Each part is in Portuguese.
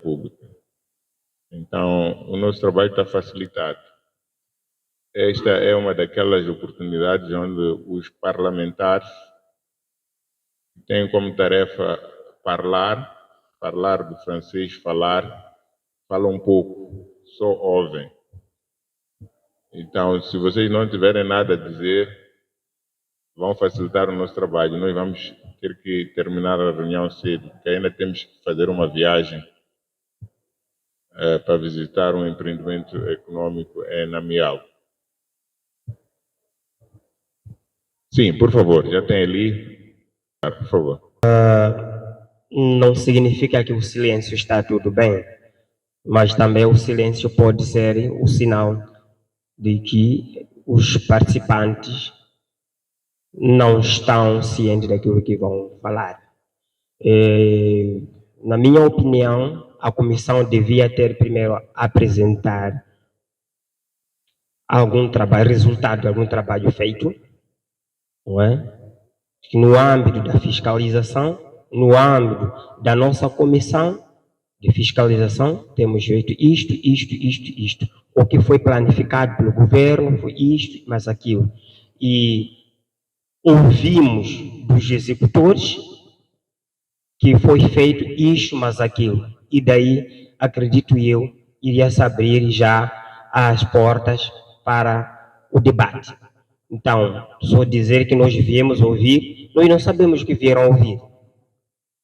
pública. Então, o nosso trabalho está facilitado. Esta é uma daquelas oportunidades onde os parlamentares têm como tarefa falar do francês, falam um pouco, só ouvem. Então, se vocês não tiverem nada a dizer, vão facilitar o nosso trabalho. Nós vamos ter que terminar a reunião cedo, porque ainda temos que fazer uma viagem para visitar um empreendimento econômico em Namial. Sim, por favor, já tem ali. Por favor. Não significa que o silêncio está tudo bem, mas também o silêncio pode ser o sinal de que os participantes não estão cientes daquilo que vão falar. Na minha opinião, a comissão devia ter primeiro apresentar algum trabalho, resultado de algum trabalho feito, não é? No âmbito da fiscalização, no âmbito da nossa comissão de fiscalização, temos feito isto. O que foi planificado pelo governo foi isto, mas aquilo. E ouvimos dos executores que foi feito isto, mas aquilo. E daí, acredito eu, iria se abrir já as portas para o debate. Então, só dizer que nós viemos ouvir, nós não sabemos o que vieram ouvir.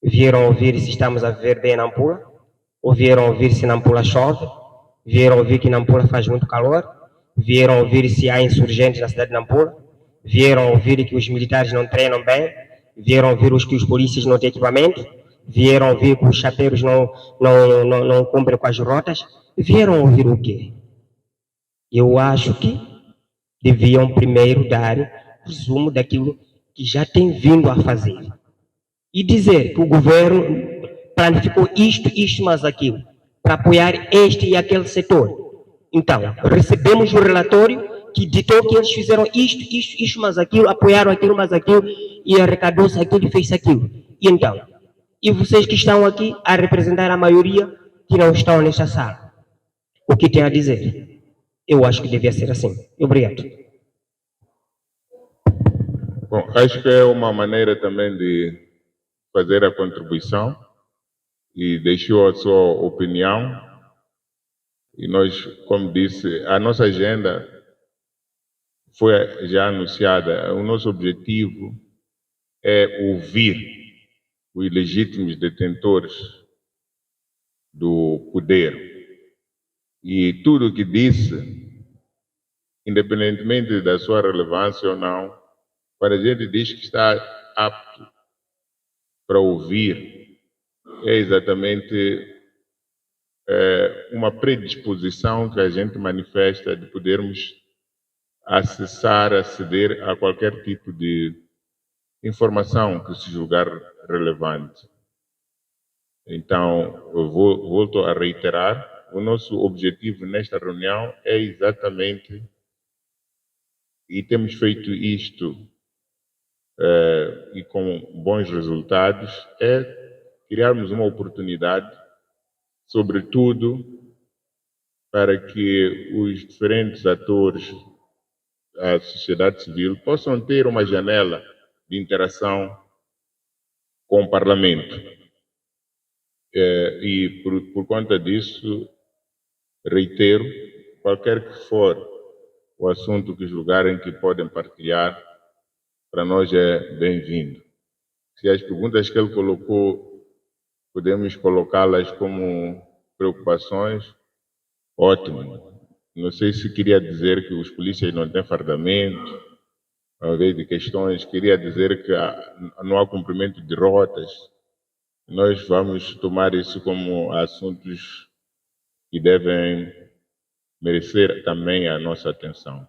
Vieram ouvir se estamos a viver bem em Nampula, ou vieram ouvir se Nampula chove, vieram ouvir que Nampula faz muito calor, vieram ouvir se há insurgentes na cidade de Nampula, vieram ouvir que os militares não treinam bem, vieram ouvir que os polícias não têm equipamento, vieram ouvir que os chapeiros não cumprem com as rotas, vieram ouvir o quê? Eu acho que deviam primeiro dar resumo daquilo que já tem vindo a fazer. E dizer que o governo planificou isto, mas aquilo, para apoiar este e aquele setor. Então, recebemos o relatório que ditou que eles fizeram isto, mas aquilo, apoiaram aquilo, mas aquilo, e arrecadou-se aquilo e fez aquilo. E então, e vocês que estão aqui a representar a maioria que não estão nesta sala, o que tem a dizer? Eu acho que devia ser assim. Obrigado. Bom, acho que é uma maneira também de fazer a contribuição e deixou a sua opinião. E nós, como disse, a nossa agenda foi já anunciada. O nosso objetivo é ouvir os ilegítimos detentores do poder. E tudo o que disse, independentemente da sua relevância ou não, quando a gente diz que está apto para ouvir, é exatamente uma predisposição que a gente manifesta de podermos aceder a qualquer tipo de informação que se julgar relevante. Então, eu volto a reiterar, o nosso objetivo nesta reunião é exatamente, e temos feito isto e com bons resultados, é criarmos uma oportunidade, sobretudo para que os diferentes atores da sociedade civil possam ter uma janela de interação com o Parlamento. E por conta disso, reitero, qualquer que for o assunto que julgarem que podem partilhar, para nós é bem-vindo. Se as perguntas que ele colocou, podemos colocá-las como preocupações, ótimo. Não sei se queria dizer que os polícias não têm fardamento, ao invés de questões, queria dizer que não há cumprimento de rotas. Nós vamos tomar isso como assuntos que devem merecer também a nossa atenção.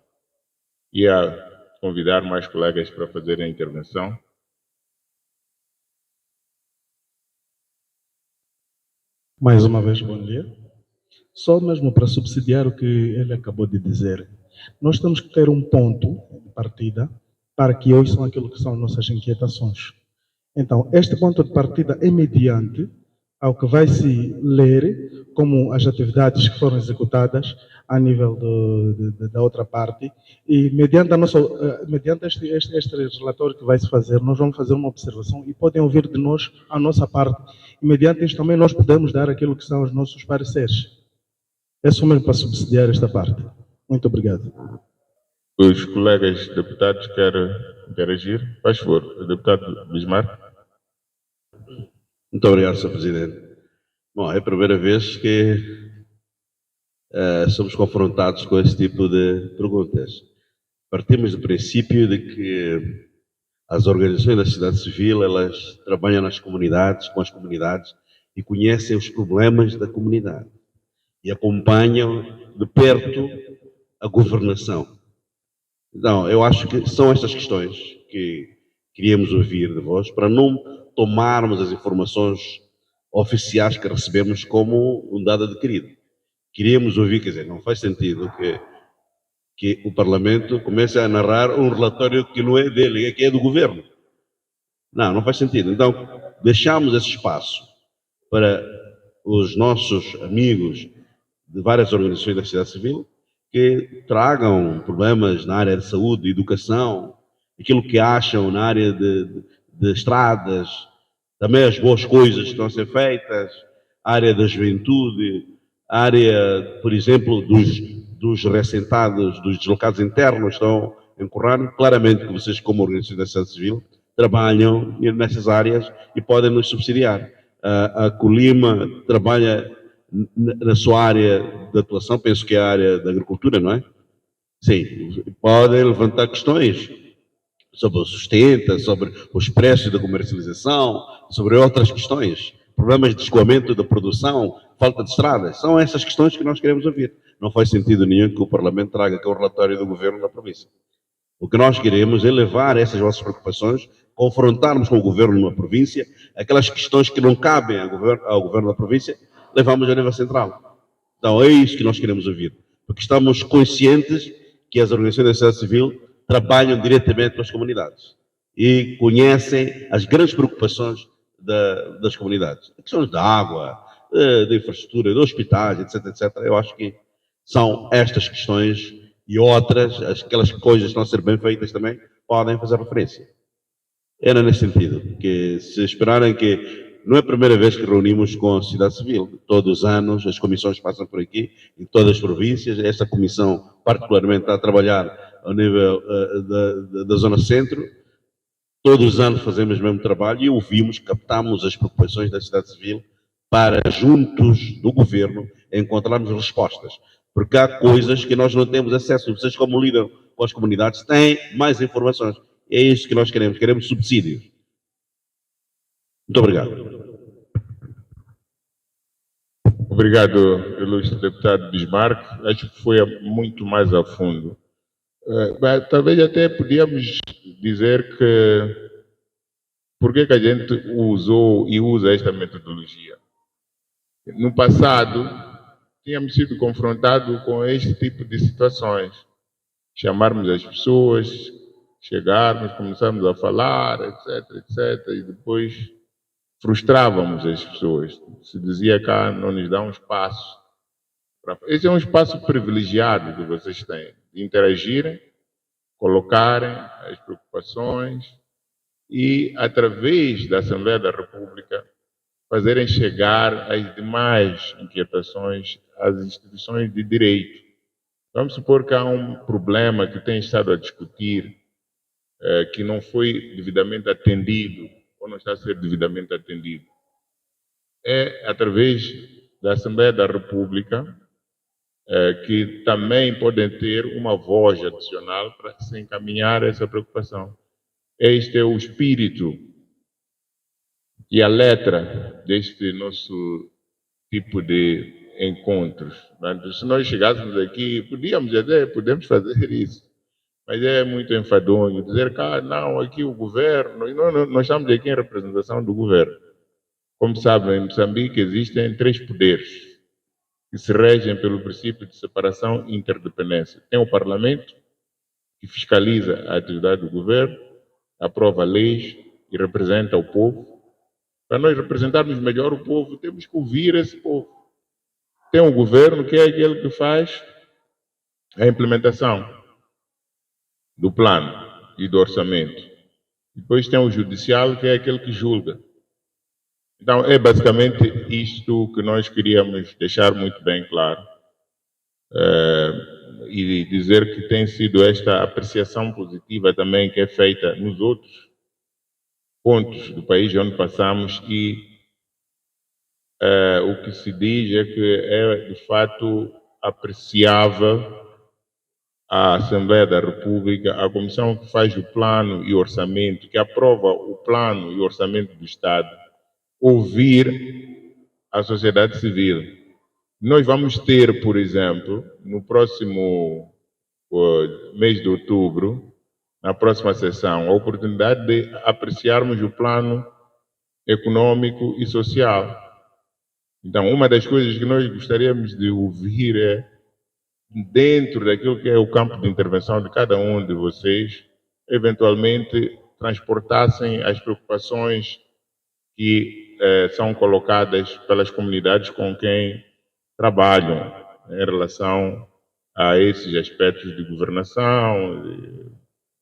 E a convidar mais colegas para fazerem a intervenção. Mais uma vez, bom dia. Só mesmo para subsidiar o que ele acabou de dizer. Nós temos que ter um ponto de partida para que hoje são aquilo que são nossas inquietações. Então, este ponto de partida é mediante ao que vai se ler como as atividades que foram executadas a nível da outra parte e mediante, mediante este relatório que vai se fazer, nós vamos fazer uma observação e podem ouvir de nós a nossa parte e mediante isto também nós podemos dar aquilo que são os nossos pareceres. É só mesmo para subsidiar esta parte. Muito obrigado. Os colegas deputados querem interagir? Faz favor, o deputado Bismarck. Muito obrigado, Sr. Presidente. Bom, é a primeira vez que somos confrontados com esse tipo de perguntas. Partimos do princípio de que as organizações da sociedade civil, elas trabalham nas comunidades, com as comunidades, e conhecem os problemas da comunidade. E acompanham de perto a governação. Então, eu acho que são estas questões que queríamos ouvir de vós, para não tomarmos as informações oficiais que recebemos como um dado adquirido. Queríamos ouvir, quer dizer, não faz sentido que o Parlamento comece a narrar um relatório que não é dele, que é do governo. Não faz sentido. Então, deixamos esse espaço para os nossos amigos de várias organizações da sociedade civil que tragam problemas na área de saúde, de educação, aquilo que acham na área de estradas, também as boas coisas que estão a ser feitas, a área da juventude, a área, por exemplo, dos reassentados, dos deslocados internos, estão em Corrano. Claramente que vocês, como organização da sociedade civil, trabalham nessas áreas e podem nos subsidiar. A Colima trabalha na sua área de atuação, penso que é a área da agricultura, não é? Sim, podem levantar questões sobre o sustento, sobre os preços da comercialização, sobre outras questões, problemas de escoamento da produção, falta de estradas. São essas questões que nós queremos ouvir. Não faz sentido nenhum que o Parlamento traga aqui o relatório do governo da província. O que nós queremos é levar essas vossas preocupações, confrontarmos com o governo numa província, aquelas questões que não cabem ao governo da província, levamos a nível central. Então é isso que nós queremos ouvir, porque estamos conscientes que as organizações da sociedade civil trabalham diretamente com as comunidades e conhecem as grandes preocupações das comunidades. Questões da água, da infraestrutura, de hospitais, etc, etc. Eu acho que são estas questões e outras, aquelas coisas que estão a ser bem feitas também, podem fazer referência. Era nesse sentido, que se esperarem que não é a primeira vez que reunimos com a sociedade civil. Todos os anos as comissões passam por aqui, em todas as províncias. Esta comissão, particularmente, está a trabalhar ao nível da Zona Centro. Todos os anos fazemos o mesmo trabalho e ouvimos, captamos as preocupações da sociedade civil para, juntos do governo, encontrarmos respostas. Porque há coisas que nós não temos acesso. Vocês, como lidam com as comunidades, têm mais informações. É isso que nós queremos. Queremos subsídios. Muito obrigado. Obrigado, ilustre deputado Bismarck. Acho que foi muito mais a fundo. Talvez até podíamos dizer que por que a gente usou e usa esta metodologia? No passado, tínhamos sido confrontados com este tipo de situações. Chamarmos as pessoas, chegarmos, começarmos a falar, etc, etc, e depois frustrávamos as pessoas. Se dizia cá, não nos dá um espaço. Esse é um espaço privilegiado que vocês têm, de interagirem, colocarem as preocupações e, através da Assembleia da República, fazerem chegar as demais inquietações às instituições de direito. Vamos supor que há um problema que tem estado a discutir, que não foi devidamente atendido, ou não está a ser devidamente atendido. É através da Assembleia da República que também podem ter uma voz adicional para se encaminhar essa preocupação. Este é o espírito e a letra deste nosso tipo de encontros. Se nós chegássemos aqui, podemos fazer isso. Mas é muito enfadonho dizer que, não, aqui o governo, nós estamos aqui em representação do governo. Como sabem, em Moçambique existem 3 poderes que se regem pelo princípio de separação e interdependência. Tem o Parlamento, que fiscaliza a atividade do governo, aprova leis e representa o povo. Para nós representarmos melhor o povo, temos que ouvir esse povo. Tem um governo que é aquele que faz a implementação do plano e do orçamento. Depois tem o judicial, que é aquele que julga. Então, é basicamente isto que nós queríamos deixar muito bem claro. E dizer que tem sido esta apreciação positiva também que é feita nos outros pontos do país onde passamos e o que se diz é que é de fato apreciável a Assembleia da República, a comissão que faz o plano e orçamento, que aprova o plano e orçamento do Estado, ouvir a sociedade civil. Nós vamos ter, por exemplo, no próximo mês de outubro, na próxima sessão, a oportunidade de apreciarmos o plano econômico e social. Então, uma das coisas que nós gostaríamos de ouvir é, dentro daquilo que é o campo de intervenção de cada um de vocês, eventualmente transportassem as preocupações que são colocadas pelas comunidades com quem trabalham em relação a esses aspectos de governação,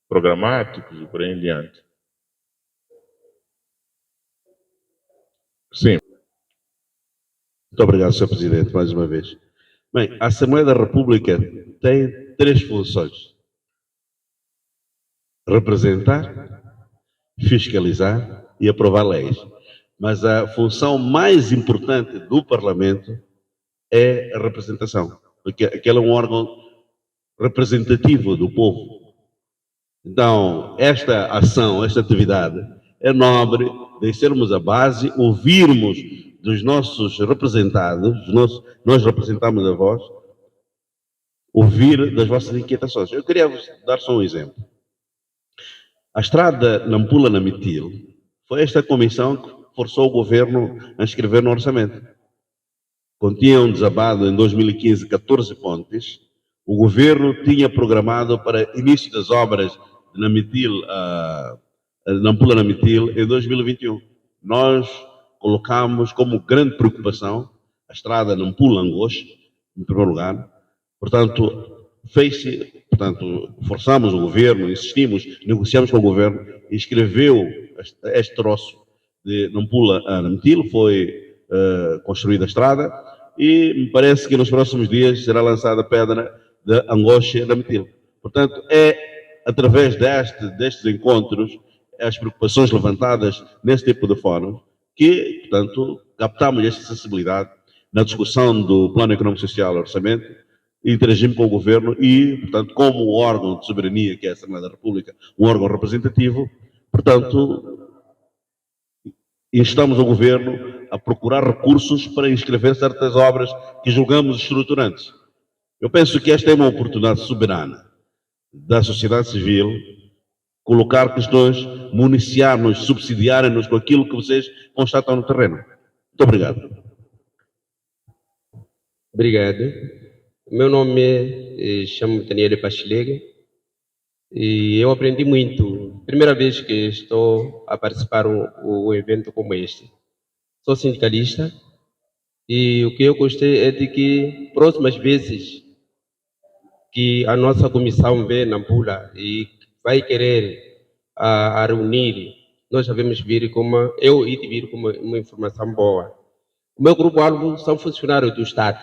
programáticos e por aí em diante. Sim. Muito obrigado, Sr. Presidente, mais uma vez. Bem, a Assembleia da República tem 3 funções: representar, fiscalizar e aprovar leis. Mas a função mais importante do Parlamento é a representação, porque aquele é um órgão representativo do povo. Então, esta ação, esta atividade é nobre de sermos a base, ouvirmos dos nossos representados, nós representamos a vós, ouvir das vossas inquietações. Eu queria vos dar só um exemplo. A estrada Nampula-Namitil foi esta comissão que forçou o governo a inscrever no orçamento. Continham desabado em 2015 14 pontes. O governo tinha programado para início das obras de Nampula-Namitil em 2021. Nós colocamos como grande preocupação a estrada Nampula-Angoche, em primeiro lugar. Portanto, forçamos o governo, insistimos, negociamos com o governo, inscreveu este troço de Nampula a Namitil, foi construída a estrada e me parece que nos próximos dias será lançada a pedra de Angoche a Namitil. Portanto, é através destes encontros, as preocupações levantadas nesse tipo de fórum, que, portanto, captamos esta sensibilidade na discussão do Plano Econômico Social e Orçamento, interagimos com o governo e, portanto, como órgão de soberania, que é a Assembleia da República, um órgão representativo, portanto, instamos o governo a procurar recursos para inscrever certas obras que julgamos estruturantes. Eu penso que esta é uma oportunidade soberana da sociedade civil colocar questões, municiar-nos, subsidiarem-nos com aquilo que vocês constatam no terreno. Muito obrigado. Obrigado. Meu nome chamo Daniel Pachilega e eu aprendi muito. Primeira vez que estou a participar um evento como este. Sou sindicalista e o que eu gostei é de que próximas vezes que a nossa comissão vem na Nampula e vai querer a reunir, nós devemos vir com uma informação boa. O meu grupo-alvo são funcionários do Estado.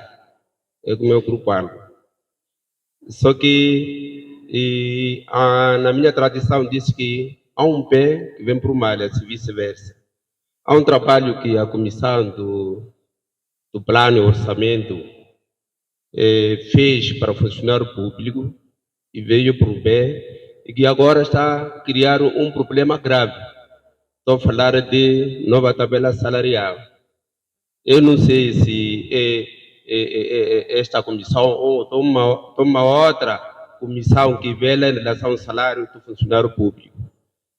É o meu grupo-alvo. Só que na minha tradição diz que há um bem que vem para o mal, e vice-versa. Há um trabalho que a comissão do plano e orçamento fez para o funcionário público e veio para o bem e que agora está a criar um problema grave. Estou a falar de nova tabela salarial. Eu não sei se esta comissão ou toma outra comissão que vela em relação ao salário do funcionário público.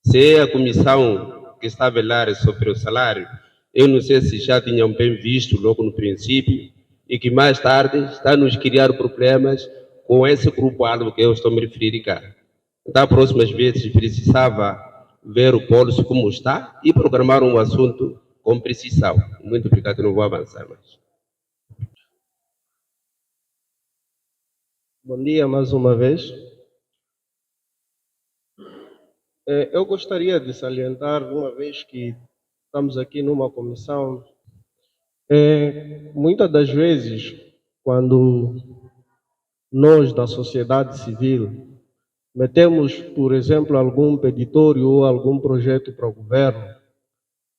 Se é a comissão que está a velar sobre o salário, eu não sei se já tinham bem visto logo no princípio e que mais tarde está a nos criar problemas com esse grupo-alvo que eu estou a me referir cá. Então, próximas vezes precisava ver o Polo como está e programar um assunto com precisão. Muito obrigado, não vou avançar mais. Bom dia mais uma vez. Eu gostaria de salientar, uma vez que estamos aqui numa comissão, muitas das vezes, quando nós da sociedade civil metemos, por exemplo, algum peditório ou algum projeto para o governo,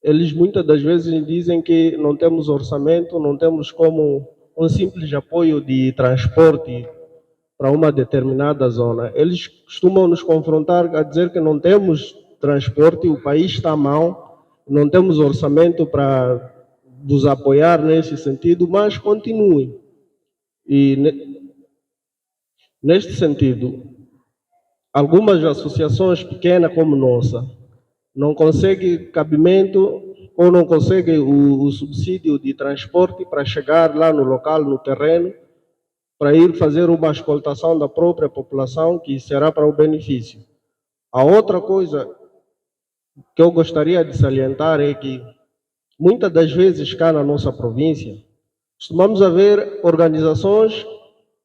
eles muitas das vezes dizem que não temos orçamento, não temos como um simples apoio de transporte para uma determinada zona. Eles costumam nos confrontar a dizer que não temos transporte, o país está mal, não temos orçamento para nos apoiar nesse sentido, mas continuem. E neste sentido, algumas associações pequenas como nossa não conseguem cabimento ou não conseguem o subsídio de transporte para chegar lá no local, no terreno, para ir fazer uma escoltação da própria população, que será para o benefício. A outra coisa que eu gostaria de salientar é que, muitas das vezes cá na nossa província, costumamos haver organizações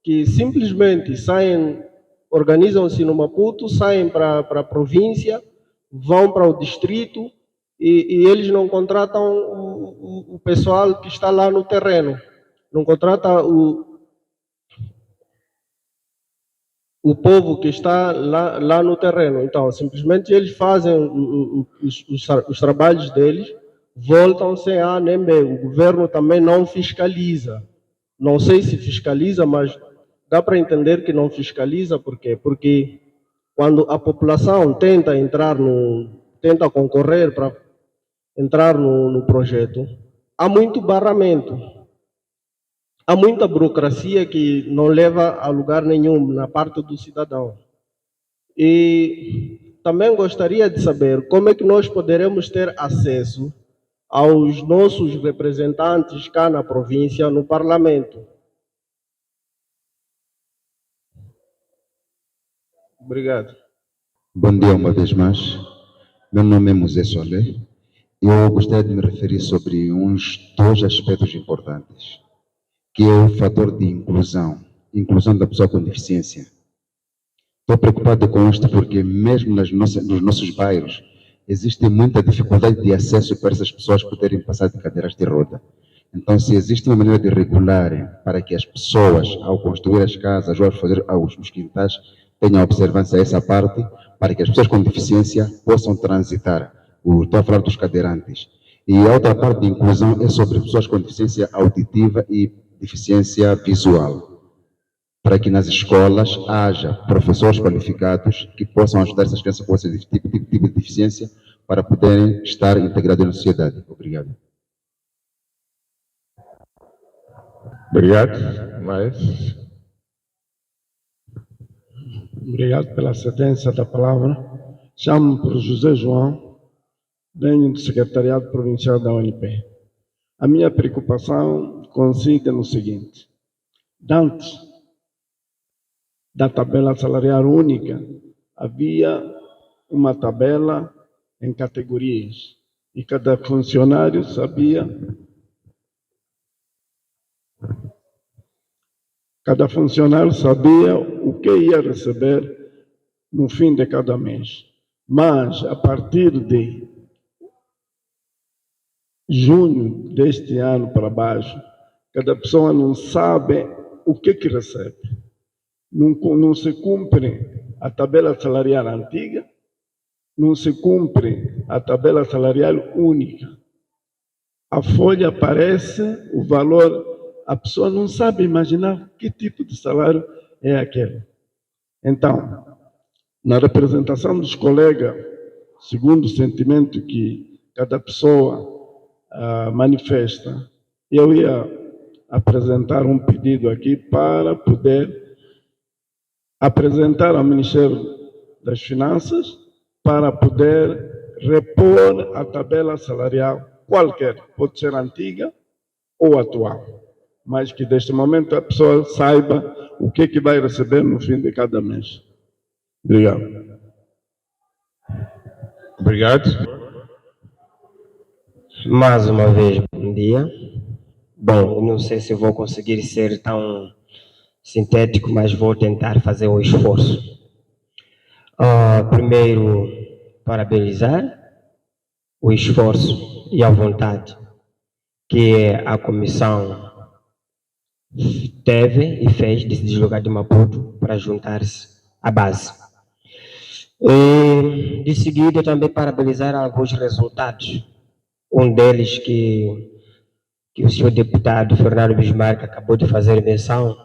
que simplesmente saem, organizam-se no Maputo, saem para a província, vão para o distrito e eles não contratam o pessoal que está lá no terreno, não contratam o povo que está lá no terreno. Então, simplesmente eles fazem os trabalhos deles, voltam sem A nem B. O governo também não fiscaliza. Não sei se fiscaliza, mas dá para entender que não fiscaliza. Por quê? Porque quando a população tenta tenta concorrer para entrar no projeto, há muito barramento. Há muita burocracia que não leva a lugar nenhum na parte do cidadão. E também gostaria de saber como é que nós poderemos ter acesso aos nossos representantes cá na província, no parlamento. Obrigado. Bom dia uma vez mais. Meu nome é José Solé. Eu gostaria de me referir sobre uns dois aspectos importantes, que é o fator de inclusão da pessoa com deficiência. Estou preocupado com isto porque mesmo nos nossos bairros existe muita dificuldade de acesso para essas pessoas poderem passar de cadeiras de roda. Então, se existe uma maneira de regular para que as pessoas, ao construir as casas ou ao fazer os quintais, tenham observância a essa parte, para que as pessoas com deficiência possam transitar. Estou a falar dos cadeirantes. E a outra parte de inclusão é sobre pessoas com deficiência auditiva e deficiência visual, para que nas escolas haja professores qualificados que possam ajudar essas crianças com esse tipo de deficiência para poderem estar integrados na sociedade. Obrigado. Obrigado. Mais? Obrigado pela cedência da palavra. Chamo-me por José João, venho do Secretariado Provincial da UNP. A minha preocupação consiste no seguinte: antes da tabela salarial única, havia uma tabela em categorias e cada funcionário sabia, o que ia receber no fim de cada mês. Mas, a partir de junho deste ano para baixo, cada pessoa não sabe o que recebe. Não se cumpre a tabela salarial antiga, não se cumpre a tabela salarial única. A folha aparece, o valor, a pessoa não sabe imaginar que tipo de salário é aquele. Então, na representação dos colegas, segundo o sentimento que cada pessoa manifesta, eu ia apresentar um pedido aqui para poder apresentar ao Ministério das Finanças para poder repor a tabela salarial qualquer, pode ser antiga ou atual, mas que deste momento a pessoa saiba o que vai receber no fim de cada mês. Obrigado. Obrigado. Mais uma vez, bom dia. Bom, eu não sei se vou conseguir ser tão sintético, mas vou tentar fazer um esforço. Primeiro, parabenizar o esforço e a vontade que a comissão teve e fez de se deslocar de Maputo para juntar-se à base. E, de seguida, também parabenizar alguns resultados. Um deles que o senhor deputado Fernando Bismarck acabou de fazer menção,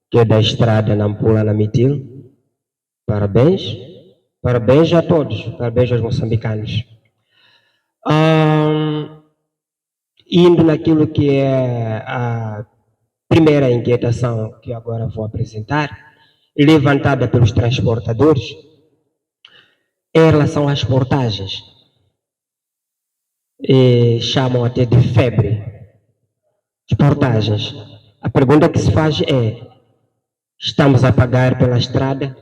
que é da estrada Nampula-Namitil. Parabéns. Parabéns a todos. Parabéns aos moçambicanos. Indo naquilo que é a primeira inquietação que agora vou apresentar, levantada pelos transportadores, em relação às portagens. Chamam até de febre de portagens. A pergunta que se faz é: estamos a pagar pela estrada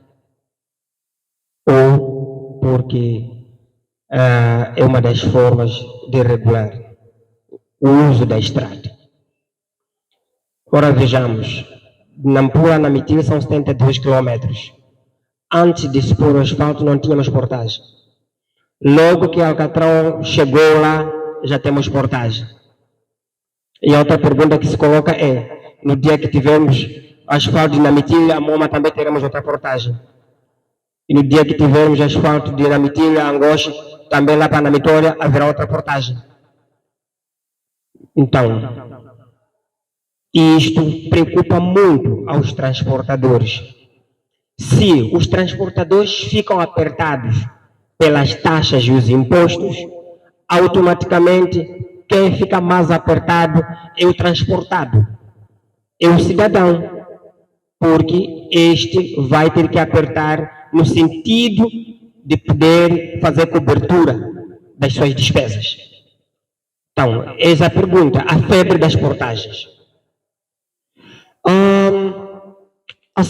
ou porque é uma das formas de regular o uso da estrada? Ora, vejamos, Nampula-Namitil são 72 quilômetros. Antes de se pôr o asfalto não tínhamos portagem. Logo que Alcatrão chegou lá, já temos portagem. E a outra pergunta que se coloca é: no dia que tivermos asfalto de Namitil, a Moma também teremos outra portagem. E no dia que tivermos asfalto de Namitil, a Angoche, também lá para Namitória, haverá outra portagem. Então, isto preocupa muito aos transportadores. Se os transportadores ficam apertados pelas taxas e os impostos, automaticamente quem fica mais apertado é o transportado, é o cidadão, porque este vai ter que apertar no sentido de poder fazer cobertura das suas despesas. Então, essa é a pergunta, a febre das portagens. A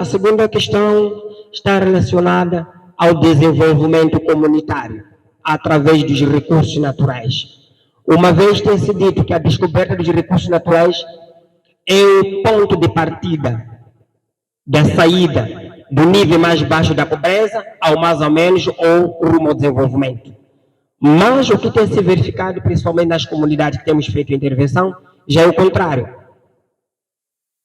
segunda questão está relacionada ao desenvolvimento comunitário através dos recursos naturais. Uma vez tem se dito que a descoberta dos recursos naturais é o ponto de partida da saída do nível mais baixo da pobreza ao mais ou menos ou rumo ao desenvolvimento. Mas o que tem se verificado, principalmente nas comunidades que temos feito intervenção, já é o contrário.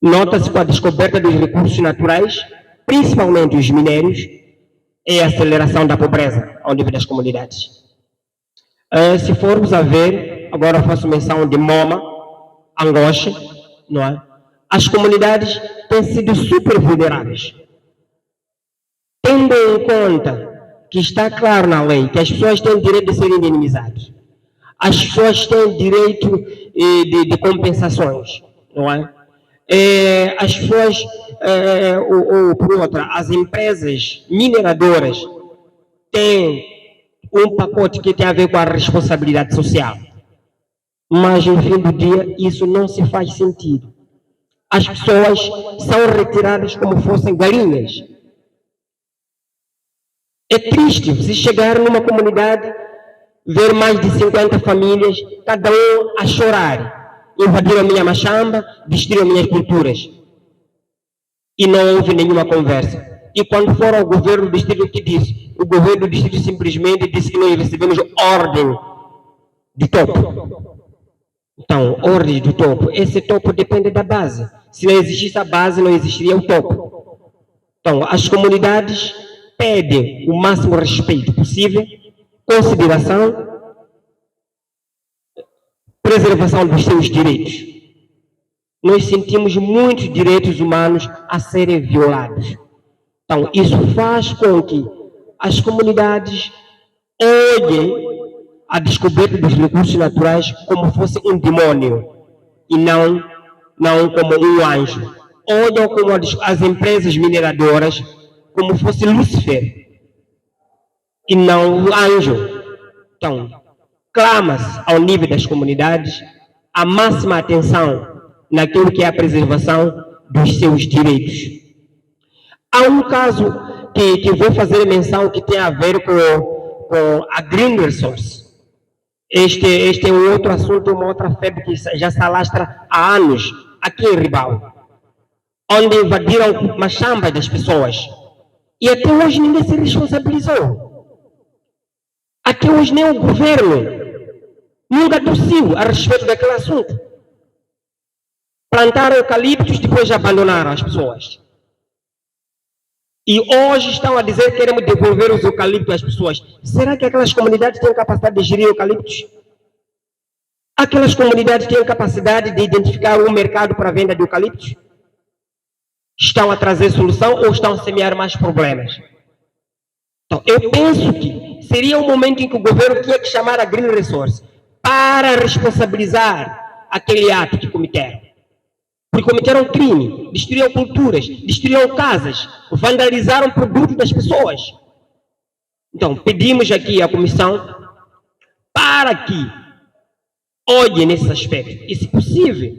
Nota-se com a descoberta dos recursos naturais, principalmente os minérios, é a aceleração da pobreza ao nível das comunidades. Se formos a ver, agora eu faço menção de Moma, Angoche, não é? As comunidades têm sido super vulneráveis. Tendo em conta que está claro na lei que as pessoas têm direito de serem indenizadas, as pessoas têm direito de compensações, não é? As pessoas, ou por outra, as empresas mineradoras têm um pacote que tem a ver com a responsabilidade social. Mas, no fim do dia, isso não se faz sentido. As pessoas são retiradas como fossem galinhas. É triste se chegar numa comunidade, ver mais de 50 famílias, cada um a chorar. Invadiram a minha machamba, destruíram minhas culturas. E não houve nenhuma conversa. E quando foram ao governo do distrito, o que disse? O governo do distrito simplesmente disse que nós recebemos ordem de topo. Então, ordem do topo. Esse topo depende da base. Se não existisse a base, não existiria o topo. Então, as comunidades pedem o máximo respeito possível, consideração, preservação dos seus direitos. Nós sentimos muitos direitos humanos a serem violados. Então, isso faz com que as comunidades olhem a descoberta dos recursos naturais como fosse um demônio e não como um anjo. Olham como as empresas mineradoras como fosse Lúcifer e não o anjo. Então, clama-se ao nível das comunidades a máxima atenção naquilo que é a preservação dos seus direitos. Há um caso que vou fazer menção que tem a ver com a Green Resource. Este é um outro assunto, uma outra febre que já se alastra há anos aqui em Ribal, onde invadiram machambas das pessoas. E até hoje ninguém se responsabilizou. Até hoje nem o governo nunca tossiu a respeito daquele assunto. Plantaram eucaliptos, depois abandonaram as pessoas. E hoje estão a dizer que queremos devolver os eucaliptos às pessoas. Será que aquelas comunidades têm capacidade de gerir eucaliptos? Aquelas comunidades têm capacidade de identificar um mercado para a venda de eucaliptos? Estão a trazer solução ou estão a semear mais problemas? Então, eu penso que seria um momento em que o governo tinha que chamar a Green Resource para responsabilizar aquele ato que cometeram. Porque cometeram crime, destruíram culturas, destruíram casas, vandalizaram produtos das pessoas. Então, pedimos aqui à comissão para que olhe nesse aspecto e, se possível,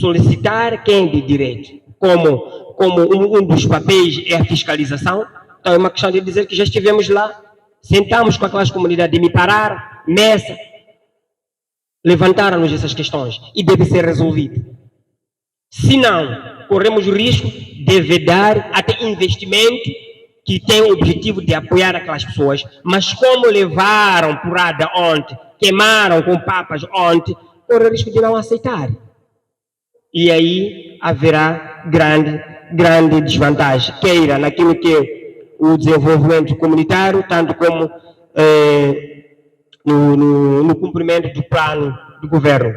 solicitar quem de direito. Como um dos papéis é a fiscalização, então é uma questão de dizer que já estivemos lá, sentamos com aquelas comunidades de Miparar, Messa, levantaram-nos essas questões e deve ser resolvido. Se não, corremos o risco de vedar até investimento que tem o objetivo de apoiar aquelas pessoas, mas como levaram porrada ontem, queimaram com papas ontem, corre o risco de não aceitar. E aí haverá grande desvantagem, queira naquilo que é o desenvolvimento comunitário, tanto como no cumprimento do plano do governo.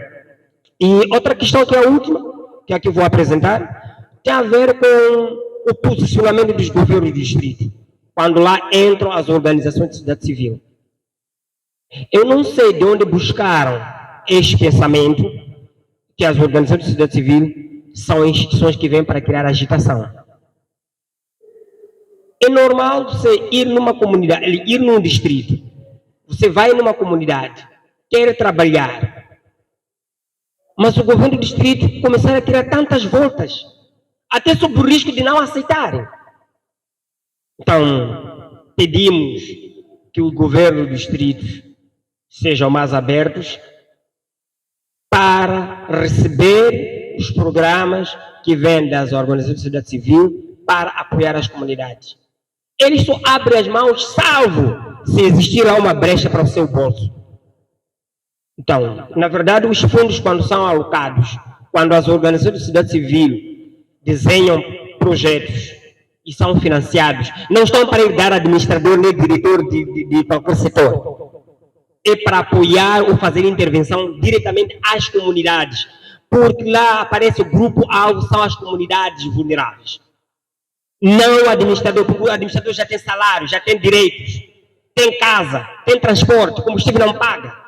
E outra questão, que é a última, que aqui vou apresentar, tem a ver com o posicionamento dos governos do distrito, quando lá entram as organizações de sociedade civil. Eu não sei de onde buscaram este pensamento, que as organizações de sociedade civil são instituições que vêm para criar agitação. É normal você ir numa comunidade, ir num distrito, você vai numa comunidade, quer trabalhar, mas o governo do distrito começar a tirar tantas voltas, até sob o risco de não aceitarem. Então, pedimos que o governo do distrito sejam mais abertos para receber os programas que vêm das organizações de sociedade civil para apoiar as comunidades. Eles só abrem as mãos, salvo se existir lá uma brecha para o seu bolso. Então, na verdade, os fundos, quando são alocados, quando as organizações de sociedade civil desenham projetos e são financiados, não estão para ir dar administrador nem diretor de qualquer setor. É para apoiar ou fazer intervenção diretamente às comunidades, porque lá aparece o grupo-alvo, são as comunidades vulneráveis. Não o administrador, porque o administrador já tem salário, já tem direitos, tem casa, tem transporte, combustível não paga.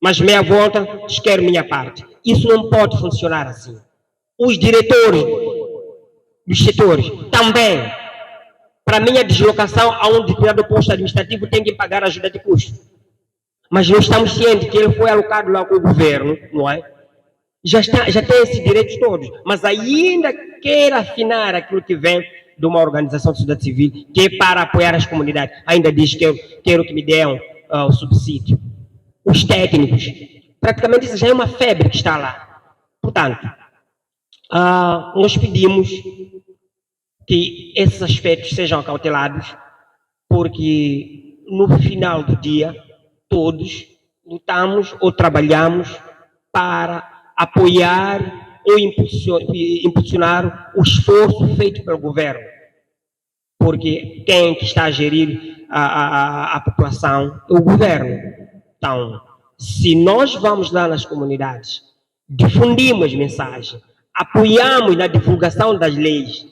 Mas meia volta, quero minha parte. Isso não pode funcionar assim. Os diretores dos setores também, para minha deslocação a um determinado posto administrativo, tem que pagar ajuda de custo. Mas nós estamos cientes que ele foi alocado lá com o governo, não é? Já tem esses direitos todos, mas ainda quer afinar aquilo que vem de uma organização de sociedade civil, que é para apoiar as comunidades. Ainda diz que quero que me dêem o subsídio. Os técnicos, praticamente isso já é uma febre que está lá. Portanto, nós pedimos que esses aspectos sejam acautelados, porque no final do dia, todos lutamos ou trabalhamos para apoiar ou impulsionar o esforço feito pelo governo. Porque quem que está a gerir a população é o governo. Então, se nós vamos lá nas comunidades, difundimos mensagem, apoiamos na divulgação das leis,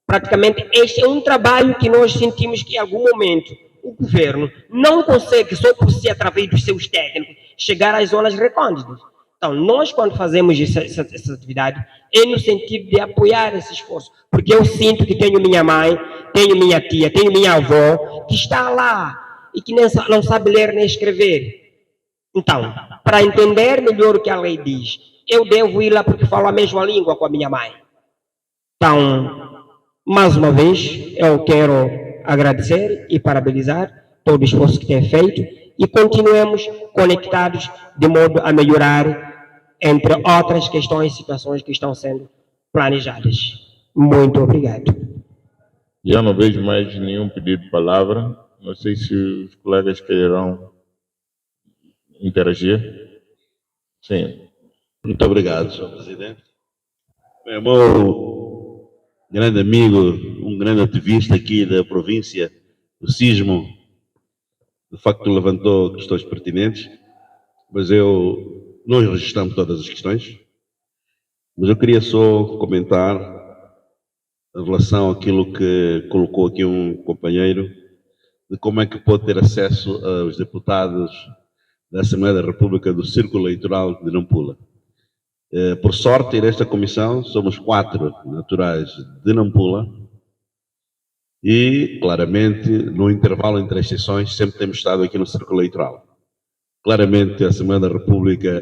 praticamente este é um trabalho que nós sentimos que em algum momento o governo não consegue, só por si, através dos seus técnicos, chegar às zonas recônditas. Então, nós, quando fazemos essa atividade, é no sentido de apoiar esse esforço, porque eu sinto que tenho minha mãe, tenho minha tia, tenho minha avó, que está lá e que não sabe ler nem escrever. Então, para entender melhor o que a lei diz, eu devo ir lá porque falo a mesma língua com a minha mãe. Então, mais uma vez, eu quero agradecer e parabenizar todo o esforço que tem feito e continuemos conectados de modo a melhorar, entre outras questões e situações que estão sendo planejadas. Muito obrigado. Eu não vejo mais nenhum pedido de palavra. Não sei se os colegas quererão interagir. Sim. Muito obrigado, Sr. Presidente. Meu grande amigo, um grande ativista aqui da província, o Sismo, de facto levantou questões pertinentes, mas nós registramos todas as questões, mas eu queria só comentar em relação àquilo que colocou aqui um companheiro, de como é que pode ter acesso aos deputados da Assembleia da República do Círculo Eleitoral de Nampula. Por sorte, nesta comissão, somos 4 naturais de Nampula e, claramente, no intervalo entre as sessões, sempre temos estado aqui no Círculo Eleitoral. Claramente, a Assembleia da República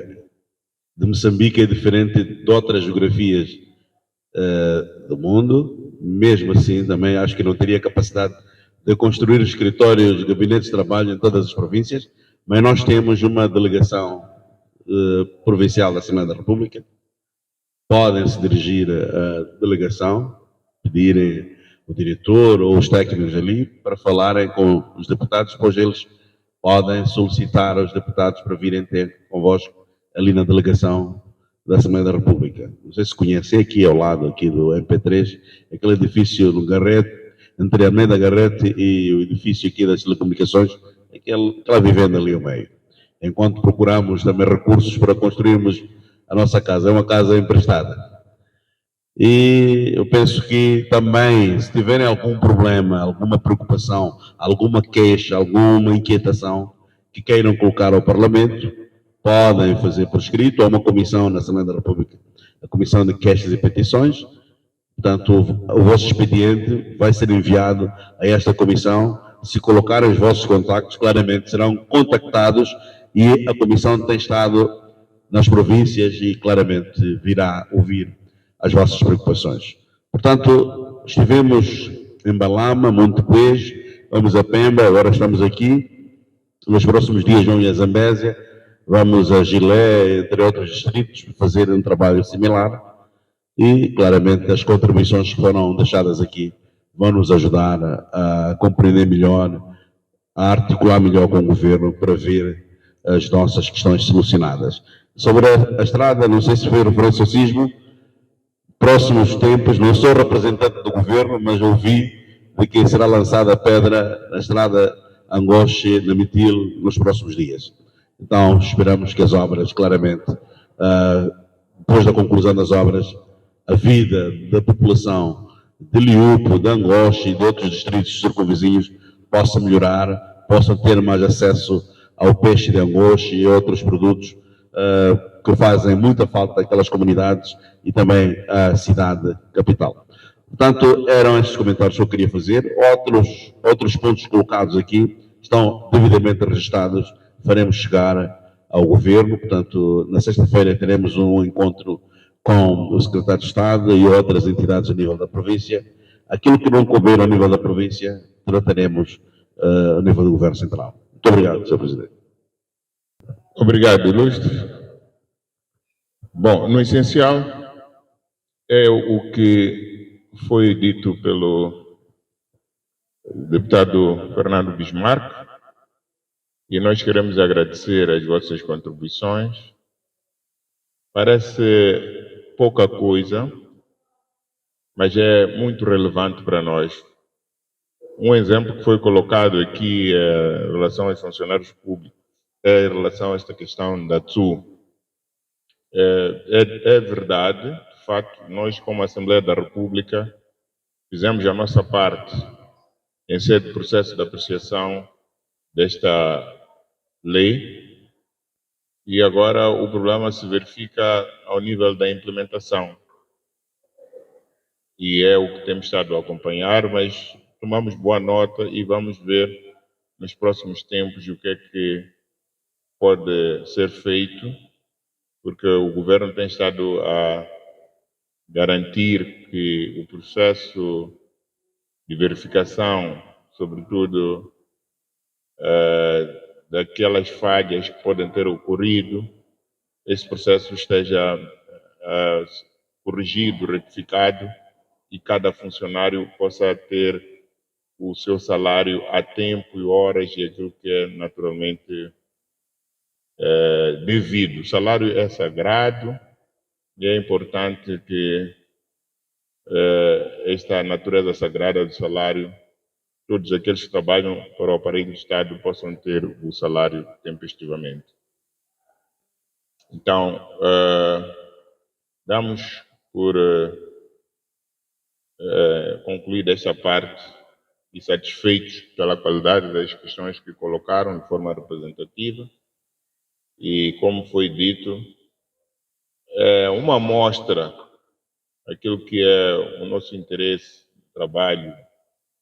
de Moçambique é diferente de outras geografias do mundo. Mesmo assim, também acho que não teria capacidade de construir escritórios, gabinetes de trabalho em todas as províncias, mas nós temos uma delegação provincial da Assembleia da República. Podem se dirigir à delegação, pedirem o diretor ou os técnicos ali para falarem com os deputados, pois eles podem solicitar aos deputados para virem ter convosco ali na delegação da Assembleia da República. Não sei se conhecem, aqui ao lado aqui do MP3, aquele edifício no Garrete, entre a Almeida Garrete e o edifício aqui das telecomunicações, aquela vivenda ali ao meio. Enquanto procuramos também recursos para construirmos a nossa casa, é uma casa emprestada. E eu penso que também, se tiverem algum problema, alguma preocupação, alguma queixa, alguma inquietação que queiram colocar ao Parlamento, podem fazer por escrito, há uma comissão na Assembleia da República, a Comissão de Queixas e Petições. Portanto, o vosso expediente vai ser enviado a esta comissão. Se colocarem os vossos contactos, claramente serão contactados e a comissão tem estado nas províncias e claramente virá ouvir as vossas preocupações. Portanto, estivemos em Balama, Montepuez, vamos a Pemba, agora estamos aqui. Nos próximos dias vamos a Zambésia, vamos a Gilé, entre outros distritos, fazer um trabalho similar. E, claramente, as contribuições que foram deixadas aqui vão nos ajudar a compreender melhor, a articular melhor com o governo para ver as nossas questões solucionadas. Sobre a estrada, não sei se foi referência ao Sismo, próximos tempos, não sou representante do governo, mas ouvi de que será lançada a pedra na estrada Angoche, na Mitil, nos próximos dias. Então, esperamos que as obras, claramente, depois da conclusão das obras, a vida da população de Liupo, de Angoche e de outros distritos circunvizinhos possa melhorar, possam ter mais acesso ao peixe de Angoche e outros produtos que fazem muita falta àquelas comunidades e também à cidade capital. Portanto, eram estes comentários que eu queria fazer. Outros pontos colocados aqui estão devidamente registrados, faremos chegar ao governo. Portanto, na sexta-feira teremos um encontro com o secretário de Estado e outras entidades a nível da província. Aquilo que não couber ao nível da província, trataremos a nível do Governo Central. Muito obrigado, Sr. Presidente. Obrigado, Ilustre. Bom, no essencial, é o que foi dito pelo deputado Fernando Bismarck, e nós queremos agradecer as vossas contribuições. Parece pouca coisa, mas é muito relevante para nós. Um exemplo que foi colocado aqui em relação aos funcionários públicos, em relação a esta questão da TSU. É verdade, de facto, nós como Assembleia da República fizemos a nossa parte em sede de processo de apreciação desta lei, e agora o problema se verifica ao nível da implementação. E é o que temos estado a acompanhar, mas tomamos boa nota e vamos ver nos próximos tempos o que é que pode ser feito, porque o governo tem estado a garantir que o processo de verificação, sobretudo daquelas falhas que podem ter ocorrido, esse processo esteja corrigido, retificado, e cada funcionário possa ter o seu salário a tempo e horas e aquilo que é naturalmente devido. O salário é sagrado e é importante que esta natureza sagrada do salário, todos aqueles que trabalham para o aparelho do Estado possam ter o salário tempestivamente. Então, damos por concluída essa parte e satisfeitos pela qualidade das questões que colocaram de forma representativa. E, como foi dito, é uma amostra daquilo que é o nosso interesse, trabalho,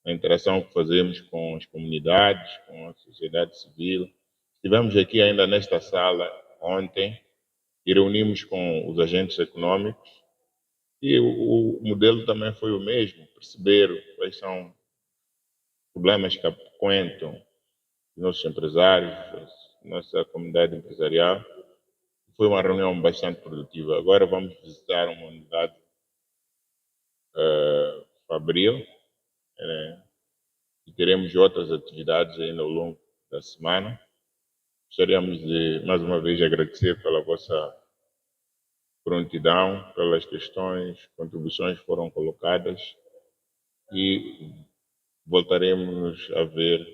a interação que fazemos com as comunidades, com a sociedade civil. Estivemos aqui ainda nesta sala ontem e reunimos com os agentes econômicos e o modelo também foi o mesmo, perceber quais são os problemas que apoentam os nossos empresários, a nossa comunidade empresarial. Foi uma reunião bastante produtiva. Agora vamos visitar uma unidade fabril, e teremos outras atividades ainda ao longo da semana. Gostaríamos de, mais uma vez, agradecer pela vossa prontidão, pelas questões, contribuições que foram colocadas, e voltaremos a ver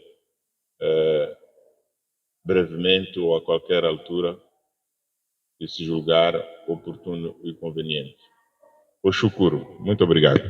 brevemente ou a qualquer altura que se julgar oportuno e conveniente. O Shukuru. Muito obrigado.